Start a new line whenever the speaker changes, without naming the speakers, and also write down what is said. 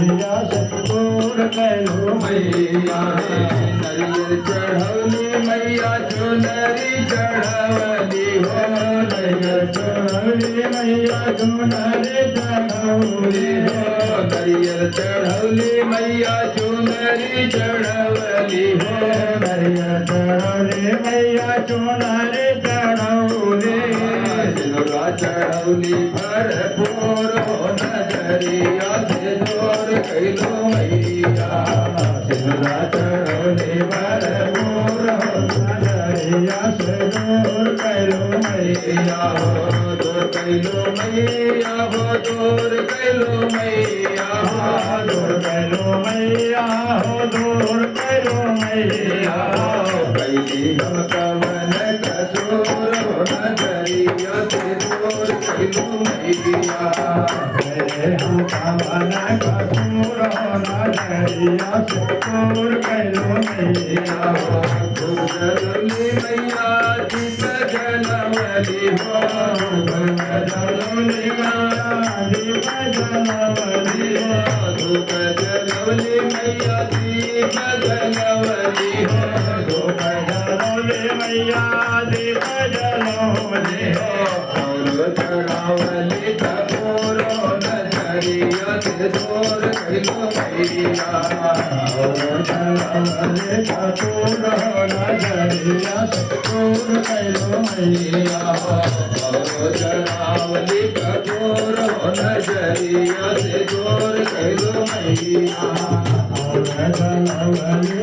नजरिया से दूर कैलो
मैया नरियर चढ़ौली मैया चुनरी चढ़वली हो
नजर चढ़ौली मैया चुनरी चढ़ौली
हो नरियर चढ़ौली मैया चुनरी चढ़वली हो
नजरिया चढ़ौली मैया चुनरी चढ़ौली
सिंदूरा चढ़ौली भरपूर हो नजरिया से दूर कैलो मैया
सिंदूरा चढ़ौली भरपूर हो नजरिया से दूर कैलो मैया
हो दूर कैलो मैया हो दूर कैलो मैया
दूर कैलो मैया हो दूर कैलो मैया
कैली हम कवन कसूर हो नजरिया से दूर कैलो मैया
हम कवन कसूर हो नजरिया से दूर कैलो मैया
गुजरली मैया दीप जनवली हो
जनवली मैया दीप जनवली
धूप जलवली मैया दीप जलवली हो
धूप जनवली मैया दीप जनवली
और चढ़ावली कपूर नजरिया से दूर कैलो मैया
जनवली कपूर नजरिया से दूर कैलो मैया
चढ़ावली कपूर नजरिया से दूर कैलो मैया
जनवली